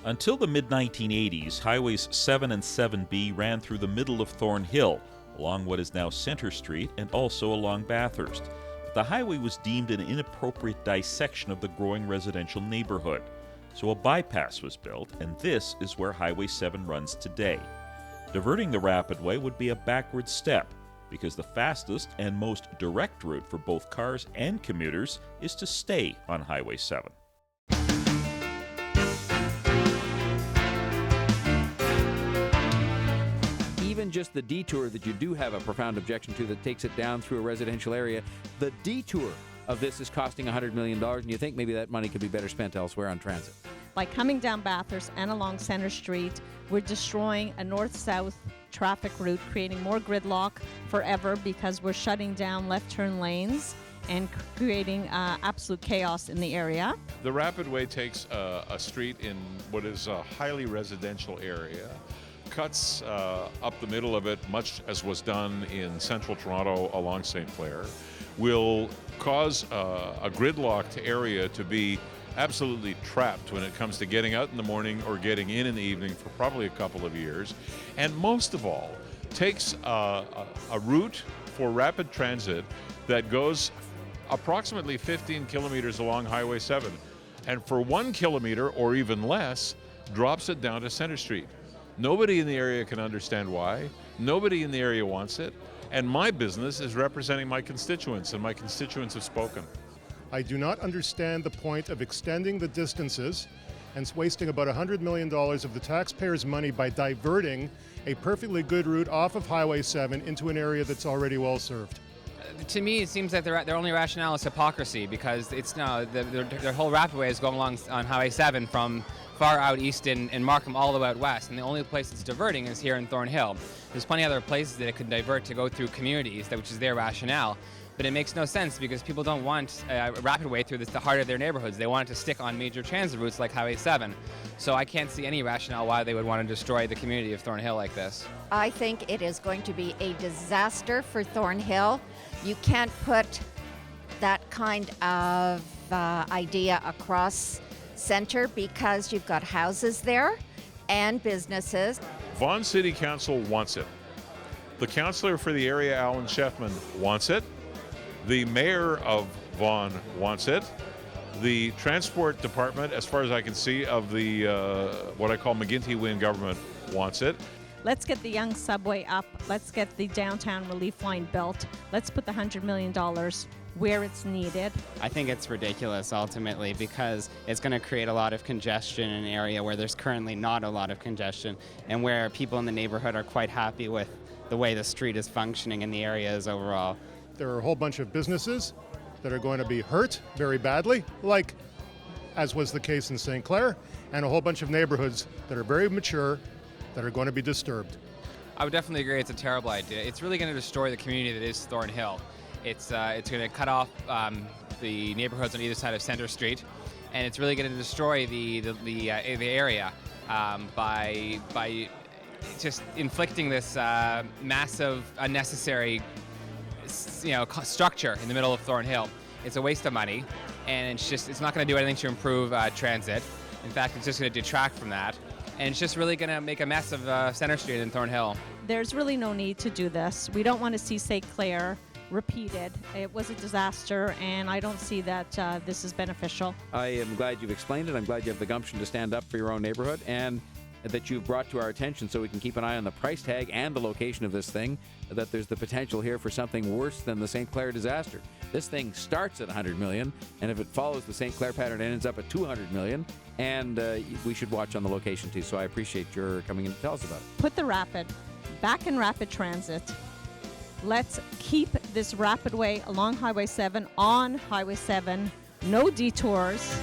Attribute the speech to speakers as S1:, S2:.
S1: Until the mid-1980s, Highways 7 and 7B ran through the middle of Thornhill, along what is now Centre Street and also along Bathurst. But the highway was deemed an inappropriate dissection of the growing residential neighborhood. So a bypass was built, and this is where Highway 7 runs today. Diverting the Rapidway would be a backward step, because the fastest and most direct route for both cars and commuters is to stay on Highway 7.
S2: Even just the detour that you do have a profound objection to that takes it down through a residential area, the detour of this is costing $100 million, and you think maybe that money could be better spent elsewhere on transit.
S3: By coming down Bathurst and along Centre Street, we're destroying a north-south traffic route, creating more gridlock forever because we're shutting down left turn lanes and creating absolute chaos in the area.
S4: The Rapidway takes a street in what is a highly residential area, cuts up the middle of it, much as was done in central Toronto along St. Clair, will cause a gridlocked area to be absolutely trapped when it comes to getting out in the morning or getting in the evening for probably a couple of years. And most of all, takes a route for rapid transit that goes approximately 15 kilometers along Highway 7. And for 1 kilometer or even less, drops it down to Centre Street. Nobody in the area can understand why. Nobody in the area wants it. And my business is representing my constituents, and my constituents have spoken.
S5: I do not understand the point of extending the distances and wasting about $100 million of the taxpayers' money by diverting a perfectly good route off of Highway 7 into an area that's already well served.
S6: To me, it seems that their only rationale is hypocrisy, because it's no their whole Rapidway is going along on Highway 7 from far out east in Markham all the way out west, and the only place it's diverting is here in Thornhill. There's plenty of other places that it could divert to go through communities, which is their rationale. But it makes no sense because people don't want a Rapidway through the heart of their neighborhoods. They want it to stick on major transit routes like Highway 7. So I can't see any rationale why they would want to destroy the community of Thornhill like this.
S7: I think it is going to be a disaster for Thornhill. You can't put that kind of idea across center because you've got houses there and businesses.
S4: Vaughan City Council wants it. The councillor for the area, Alan Sheffman, wants it. The mayor of Vaughan wants it. The transport department, as far as I can see, of the what I call McGuinty-Wynne government wants it.
S3: Let's get the young subway up. Let's get the downtown relief line built. Let's put the $100 million where it's needed.
S8: I think it's ridiculous ultimately because it's going to create a lot of congestion in an area where there's currently not a lot of congestion and where people in the neighborhood are quite happy with the way the street is functioning and the areas overall.
S5: There are a whole bunch of businesses that are going to be hurt very badly, like as was the case in St. Clair, and a whole bunch of neighborhoods that are very mature that are going to be disturbed.
S6: I would definitely agree it's a terrible idea. It's really going to destroy the community that is Thornhill. It's going to cut off the neighborhoods on either side of Centre Street, and it's really going to destroy the area by just inflicting this massive, unnecessary structure in the middle of Thornhill. It's a waste of money, and it's not going to do anything to improve transit. In fact, it's just going to detract from that, and it's just really going to make a mess of Centre Street in Thornhill.
S3: There's really no need to do this. We don't want to see St. Clair repeated. It was a disaster, and I don't see that this is beneficial.
S2: I am glad you've explained it. I'm glad you have the gumption to stand up for your own neighborhood, and that you've brought to our attention so we can keep an eye on the price tag and the location of this thing, that there's the potential here for something worse than the St. Clair disaster. This thing starts at $100 million, and if it follows the St. Clair pattern, it ends up at $200 million, and we should watch on the location too, so I appreciate your coming in to tell us about it.
S3: Put the Rapid back in rapid transit. Let's keep this Rapidway along Highway 7 on Highway 7. No detours.